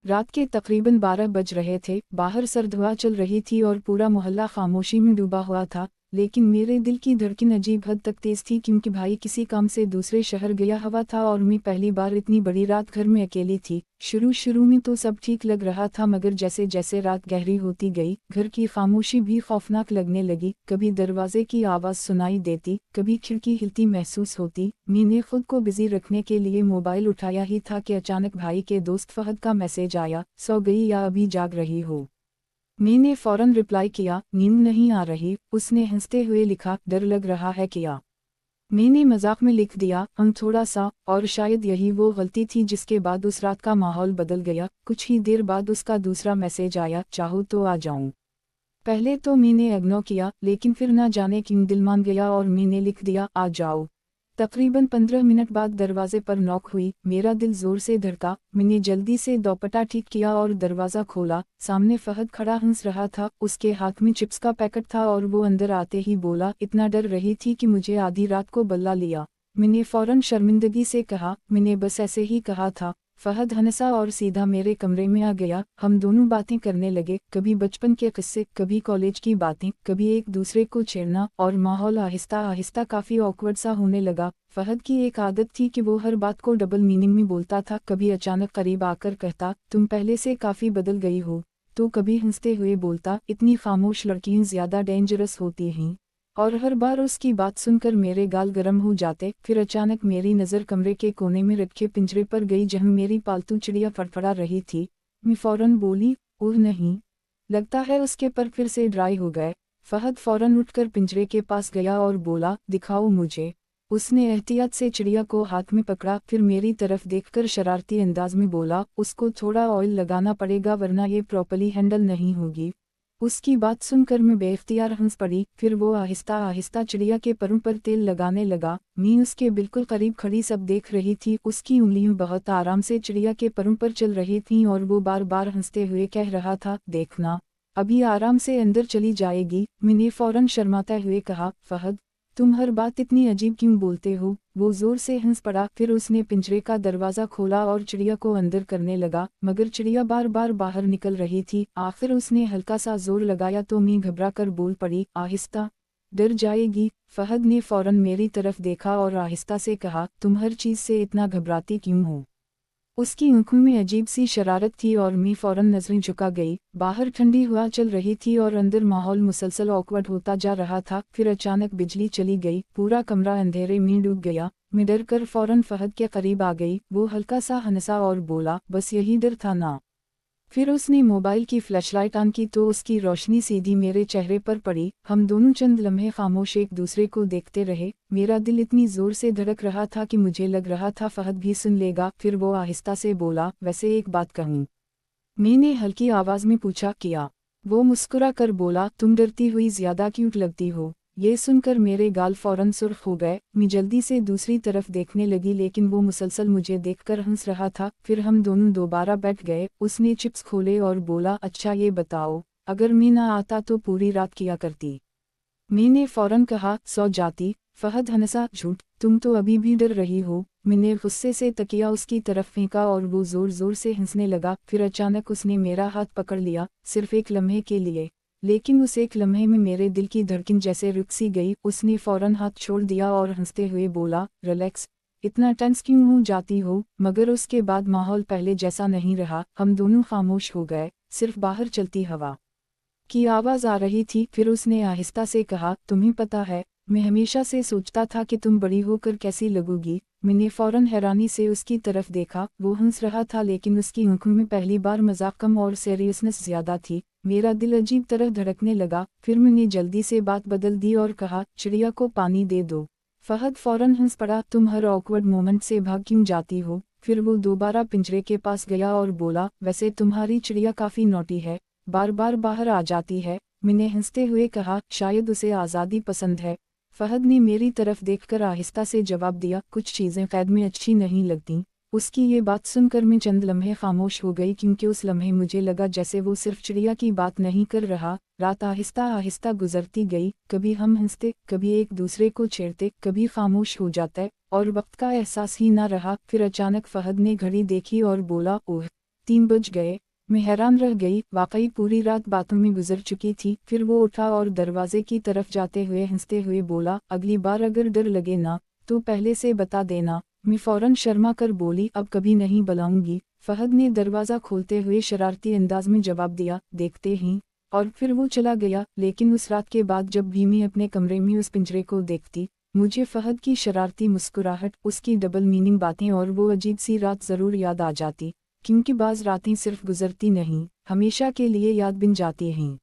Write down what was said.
रात के तकरीबन 12 बज रहे थे। बाहर सर्द हवा चल रही थी और पूरा मोहल्ला खामोशी में डूबा हुआ था, लेकिन मेरे दिल की धड़कन अजीब हद तक तेज थी क्योंकि भाई किसी काम से दूसरे शहर गया हुआ था और मैं पहली बार इतनी बड़ी रात घर में अकेली थी। शुरू में तो सब ठीक लग रहा था, मगर जैसे जैसे रात गहरी होती गई घर की खामोशी भी खौफनाक लगने लगी। कभी दरवाजे की आवाज़ सुनाई देती, कभी खिड़की हिलती महसूस होती। मैंने खुद को बिजी रखने के लिए मोबाइल उठाया ही था कि अचानक भाई के दोस्त फहद का मैसेज आया, सो गई या अभी जाग रही हो। मैंने फौरन रिप्लाई किया, नींद नहीं आ रही। उसने हंसते हुए लिखा, डर लग रहा है क्या? मैंने मजाक में लिख दिया, थोड़ा सा। और शायद यही वो गलती थी जिसके बाद उस रात का माहौल बदल गया। कुछ ही देर बाद उसका दूसरा मैसेज आया, चाहो तो आ जाऊं। पहले तो मैंने इग्नोर किया, लेकिन फिर ना जाने क्यों दिल मान गया और मैंने लिख दिया, आ जाओ। तकरीबन 15 मिनट बाद दरवाजे पर नॉक हुई। मेरा दिल जोर से धड़का। मैंने जल्दी से दोपट्टा ठीक किया और दरवाज़ा खोला। सामने फहद खड़ा हंस रहा था। उसके हाथ में चिप्स का पैकेट था और वो अंदर आते ही बोला, इतना डर रही थी कि मुझे आधी रात को बल्ला लिया। मैंने फौरन शर्मिंदगी से कहा, मैंने बस ऐसे ही कहा था। फहद हंसा और सीधा मेरे कमरे में आ गया। हम दोनों बातें करने लगे, कभी बचपन के किस्से, कभी कॉलेज की बातें, कभी एक दूसरे को छेड़ना, और माहौल आहिस्ता आहिस्ता काफ़ी ऑकवर्ड सा होने लगा। फहद की एक आदत थी कि वो हर बात को डबल मीनिंग में बोलता था। कभी अचानक करीब आकर कहता, तुम पहले से काफ़ी बदल गई हो। तो कभी हंसते हुए बोलता, इतनी खामोश लड़कियां ज़्यादा डेंजरस होती हैं। और हर बार उसकी बात सुनकर मेरे गाल गर्म हो जाते। फिर अचानक मेरी नज़र कमरे के कोने में रखे पिंजरे पर गई जहां मेरी पालतू चिड़िया फड़फड़ा रही थी। मैं फौरन बोली, ओह नहीं। लगता है उसके पर फिर से ड्राई हो गए। फहद फौरन उठकर पिंजरे के पास गया और बोला, दिखाओ मुझे। उसने एहतियात से चिड़िया को हाथ में पकड़ा, फिर मेरी तरफ देखकर शरारती अंदाज में बोला, उसको थोड़ा ऑयल लगाना पड़ेगा वरना ये प्रॉपर्ली हैंडल नहीं होगी। उसकी बात सुनकर मैं बेख्तियार हंस पड़ी। फिर वो आहिस्ता आहिस्ता चिड़िया के परों पर तेल लगाने लगा। मैं उसके बिल्कुल करीब खड़ी सब देख रही थी। उसकी उंगलियां बहुत आराम से चिड़िया के परों पर चल रही थीं और वो बार बार हंसते हुए कह रहा था, देखना, अभी आराम से अंदर चली जाएगी। मैंने फौरन शर्माते हुए कहा, फहद, तुम हर बात इतनी अजीब क्यों बोलते हो? वो जोर से हंस पड़ा। फिर उसने पिंजरे का दरवाज़ा खोला और चिड़िया को अंदर करने लगा, मगर चिड़िया बार बार बाहर निकल रही थी। आखिर उसने हल्का सा जोर लगाया तो मैं घबरा कर बोल पड़ी, आहिस्ता, डर जाएगी। फहद ने फौरन मेरी तरफ देखा और आहिस्ता से कहा, तुम हर चीज़ से इतना घबराती क्यों हो? उसकी आंखों में अजीब सी शरारत थी और मैं फौरन नजरें झुका गई। बाहर ठंडी हवा चल रही थी और अंदर माहौल मुसलसल ऑकवर्ड होता जा रहा था। फिर अचानक बिजली चली गई, पूरा कमरा अंधेरे में डूब गया। मैं डर कर फौरन फहद के करीब आ गई। वो हल्का सा हंसा और बोला, बस यही डर था ना? फिर उसने मोबाइल की फ्लैशलाइट ऑन की तो उसकी रोशनी सीधी मेरे चेहरे पर पड़ी। हम दोनों चंद लम्हे खामोश एक दूसरे को देखते रहे। मेरा दिल इतनी जोर से धड़क रहा था कि मुझे लग रहा था फहद भी सुन लेगा। फिर वो आहिस्ता से बोला, वैसे एक बात कहूँ? मैंने हल्की आवाज़ में पूछा, क्या? वो मुस्कुरा कर बोला, तुम डरती हुई ज़्यादा क्यूट लगती हो। ये सुनकर मेरे गाल फौरन सुर्ख हो गए। मैं जल्दी से दूसरी तरफ देखने लगी, लेकिन वो मुसलसल मुझे देखकर हंस रहा था। फिर हम दोनों दोबारा बैठ गए। उसने चिप्स खोले और बोला, अच्छा ये बताओ, अगर मैं ना आता तो पूरी रात किया करती? मैंने फौरन कहा, सो जाती। फहद हंसा, झूठ, तुम तो अभी भी डर रही हो। मैंने गुस्से से तकिया उसकी तरफ फेंका और वो जोर जोर से हंसने लगा। फिर अचानक उसने मेरा हाथ पकड़ लिया, सिर्फ एक लम्हे के लिए। लेकिन उस एक लम्हे में मेरे दिल की धड़कन जैसे रुक सी गई। उसने फौरन हाथ छोड़ दिया और हंसते हुए बोला, रिलैक्स, इतना टेंस क्यों हो जाती हो? मगर उसके बाद माहौल पहले जैसा नहीं रहा। हम दोनों खामोश हो गए, सिर्फ बाहर चलती हवा की आवाज़ आ रही थी। फिर उसने आहिस्ता से कहा, तुम्हें पता है, मैं हमेशा से सोचता था कि तुम बड़ी होकर कैसी लगोगी। मैंने फौरन हैरानी से उसकी तरफ देखा। वो हंस रहा था, लेकिन उसकी आंखों में पहली बार मजाक कम और सीरियसनेस ज़्यादा थी। मेरा दिल अजीब तरह धड़कने लगा। फिर मैंने जल्दी से बात बदल दी और कहा, चिड़िया को पानी दे दो। फहद फौरन हंस पड़ा, तुम हर ऑकवर्ड मोमेंट से भाग क्यों जाती हो? फिर वो दोबारा पिंजरे के पास गया और बोला, वैसे तुम्हारी चिड़िया काफ़ी नॉटी है, बार बार बाहर आ जाती है। मैंने हंसते हुए कहा, शायद उसे आज़ादी पसंद है। फहद ने मेरी तरफ देखकर आहिस्ता से जवाब दिया, कुछ चीज़ें कैद में अच्छी नहीं लगती। उसकी ये बात सुनकर मैं चंद लम्हे खामोश हो गई, क्योंकि उस लम्हे मुझे लगा जैसे वो सिर्फ चिड़िया की बात नहीं कर रहा। रात आहिस्ता आहिस्ता गुजरती गई। कभी हम हंसते, कभी एक दूसरे को छेड़ते, कभी खामोश हो जाते, और वक्त का एहसास ही ना रहा। फिर अचानक फहद ने घड़ी देखी और बोला, ओह, 3 बज गए। मैं हैरान रह गई, वाकई पूरी रात बातों में गुजर चुकी थी। फिर वो उठा और दरवाजे की तरफ जाते हुए हंसते हुए बोला, अगली बार अगर डर लगे ना तो पहले से बता देना। मैं फौरन शर्मा कर बोली, अब कभी नहीं बुलाऊंगी। फहद ने दरवाज़ा खोलते हुए शरारती अंदाज में जवाब दिया, देखते ही। और फिर वो चला गया। लेकिन उस रात के बाद जब भी मैं अपने कमरे में उस पिंजरे को देखती, मुझे फहद की शरारती मुस्कुराहट, उसकी डबल मीनिंग बातें और वो अजीब सी रात ज़रूर याद आ जाती। क्योंकि बाज़ रातें सिर्फ गुजरती नहीं, हमेशा के लिए याद बन जाती हैं।